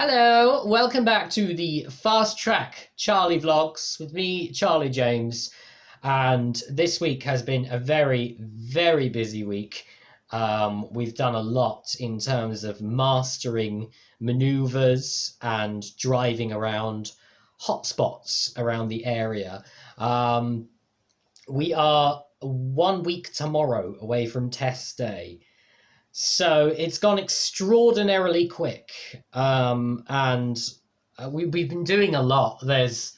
Hello, welcome back to the Fast Track Charlie Vlogs with me, Charlie James. And this week has been a very, very busy week. We've done a lot in terms of mastering maneuvers and driving around hotspots around the area. We are 1 week tomorrow away from test day. So it's gone extraordinarily quick, and we've been doing a lot. There's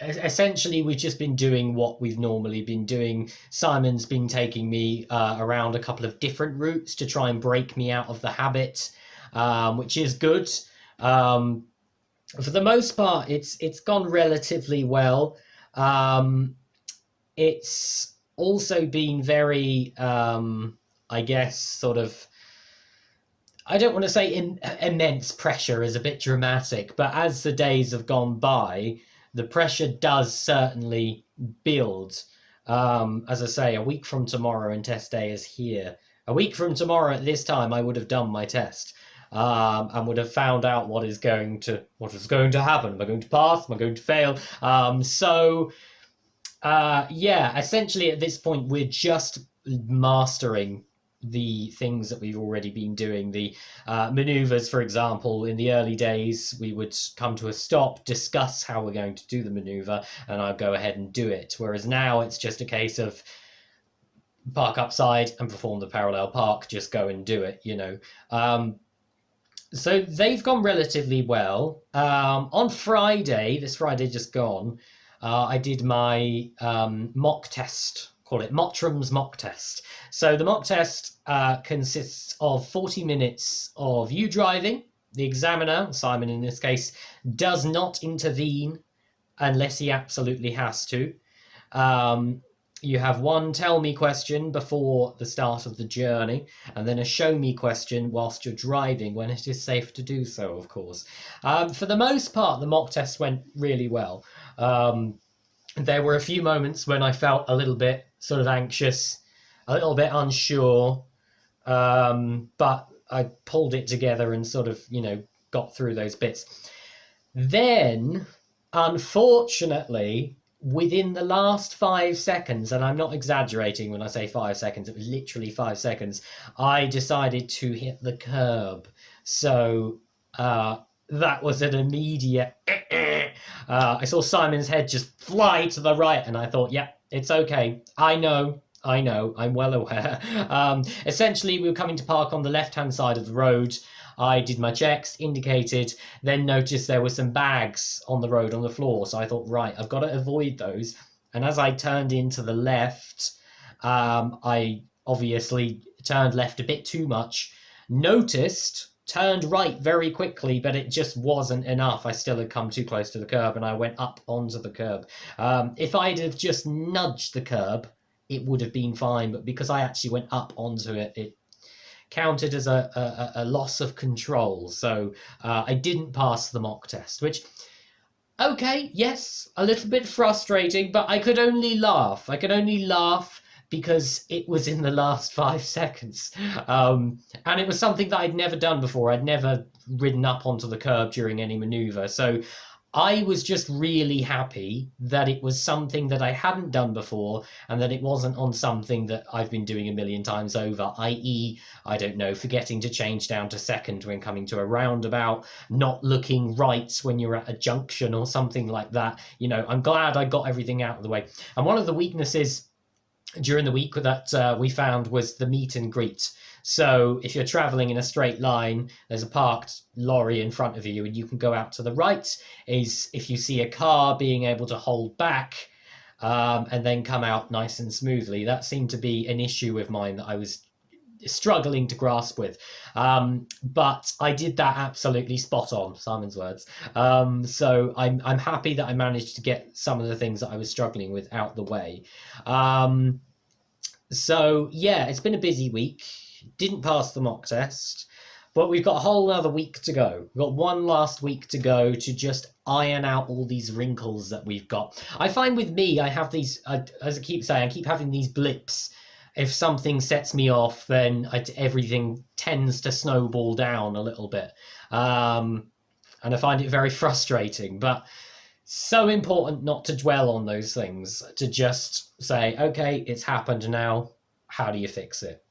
essentially we've just been doing what we've normally been doing. Simon's been taking me around a couple of different routes to try and break me out of the habit, which is good. For the most part, it's gone relatively well. It's also been very I guess, sort of, I don't want to say immense pressure is a bit dramatic, but as the days have gone by, the pressure does certainly build. As I say, a week from tomorrow and test day is here. A week from tomorrow at this time, I would have done my test and would have found out what is going to happen. Am I going to pass? Am I going to fail? Yeah, essentially at this point, we're just mastering the things that we've already been doing. The maneuvers, for example, in the early days, we would come to a stop, discuss how we're going to do the maneuver, and I'd go ahead and do it. Whereas now it's just a case of park upside and perform the parallel park, just go and do it, you know. So they've gone relatively well. On Friday, this Friday just gone, I did my mock test. Call it Mottram's mock test. So the mock test consists of 40 minutes of you driving. The examiner, Simon in this case, does not intervene unless he absolutely has to. You have one tell me question before the start of the journey, and then a show me question whilst you're driving, when it is safe to do so, of course. For the most part, the mock test went really well. There were a few moments when I felt a little bit sort of anxious, a little bit unsure, but I pulled it together and sort of, got through those bits. Then, unfortunately, within the last 5 seconds, and I'm not exaggerating when I say 5 seconds, it was literally 5 seconds, I decided to hit the curb. So that was an immediate... I saw Simon's head just fly to the right, and I thought, yeah, it's okay. I know, I'm well aware. Essentially, we were coming to park on the left-hand side of the road. I did my checks, indicated, then noticed there were some bags on the road on the floor. So I thought, right, I've got to avoid those. And as I turned into the left, I obviously turned left a bit too much, turned right very quickly, but it just wasn't enough. I still had come too close to the curb, and I went up onto the curb. If I'd have just nudged the curb, it would have been fine, but because I actually went up onto it, it counted as a loss of control. So I didn't pass the mock test, which, okay, yes, a little bit frustrating, but I could only laugh. Because it was in the last 5 seconds. And it was something that I'd never done before. I'd never ridden up onto the curb during any maneuver. So I was just really happy that it was something that I hadn't done before, and that it wasn't on something that I've been doing a million times over, i.e., I don't know, forgetting to change down to second when coming to a roundabout, not looking right when you're at a junction or something like that. I'm glad I got everything out of the way. And one of the weaknesses during the week that we found was the meet and greet. So if you're traveling in a straight line, there's a parked lorry in front of you, and you can go out to the right. Is if you see a car being able to hold back and then come out nice and smoothly. That seemed to be an issue of mine that I was struggling to grasp with, but I did that absolutely spot on, Simon's words. So I'm happy that I managed to get some of the things that I was struggling with out the way. So yeah, it's been a busy week. Didn't pass the mock test, but we've got a whole other week to go. We've got one last week to go to just iron out all these wrinkles that we've got. I find with me, I have these, as I keep saying, I keep having these blips if something sets me off, then everything tends to snowball down a little bit. And I find it very frustrating, but so important not to dwell on those things, to just say, okay, it's happened now. How do you fix it?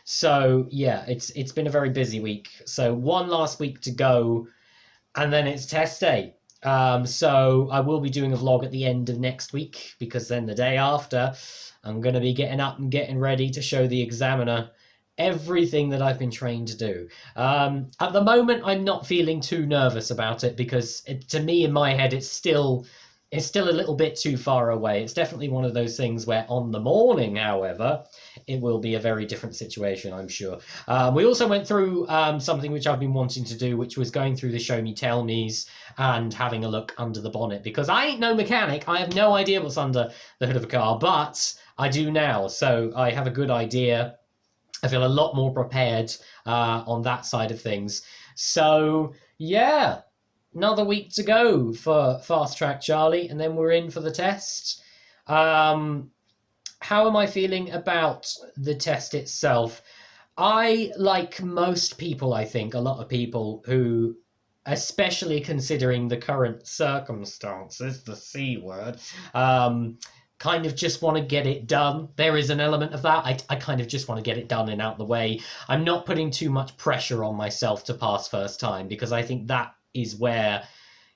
So yeah, it's been a very busy week. So one last week to go, and then it's test day. So I will be doing a vlog at the end of next week, because then the day after, I'm going to be getting up and getting ready to show the examiner everything that I've been trained to do. At the moment, I'm not feeling too nervous about it, because to me, in my head, it's still a little bit too far away. It's definitely one of those things where on the morning, however, it will be a very different situation, I'm sure. We also went through something which I've been wanting to do, which was going through the Show Me Tell Me's and having a look under the bonnet, because I ain't no mechanic. I have no idea what's under the hood of a car, but I do now. So I have a good idea. I feel a lot more prepared on that side of things. So yeah, another week to go for Fast Track Charlie, and then we're in for the test. How am I feeling about the test itself? I, like most people, I think, a lot of people who, especially considering the current circumstances, the C word, kind of just want to get it done. There is an element of that. I kind of just want to get it done and out the way. I'm not putting too much pressure on myself to pass first time, because I think that is where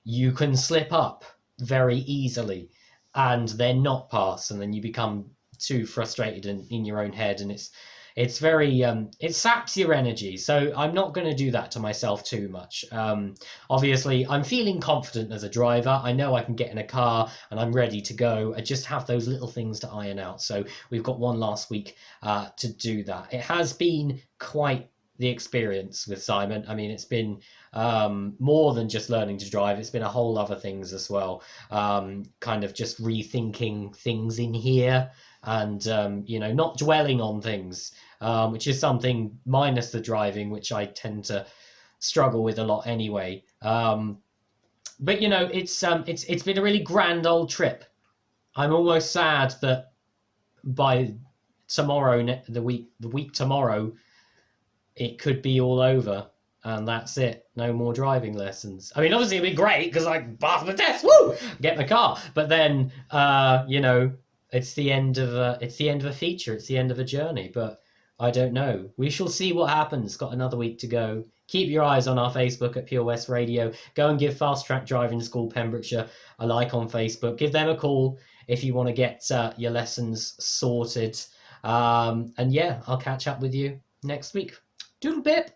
you can slip up very easily and then not pass, and then you become too frustrated and in your own head, and it's very it saps your energy. So I'm not going to do that to myself too much. Obviously, I'm feeling confident as a driver. I know I can get in a car and I'm ready to go. I just have those little things to iron out. So we've got one last week to do that. It has been quite the experience with Simon. I mean, it's been more than just learning to drive. It's been a whole other things as well. Kind of just rethinking things in here, and not dwelling on things, which is something, minus the driving, which I tend to struggle with a lot anyway. But it's been a really grand old trip. I'm almost sad that by tomorrow, the week tomorrow, it could be all over, and that's it. No more driving lessons. I mean, obviously it'd be great because I pass the test, woo, get my car. But then, it's the end of a feature. It's the end of a journey. But I don't know. We shall see what happens. Got another week to go. Keep your eyes on our Facebook at Pure West Radio. Go and give Fast Track Driving School Pembrokeshire a like on Facebook. Give them a call if you want to get your lessons sorted. And yeah, I'll catch up with you next week. Doodle bip.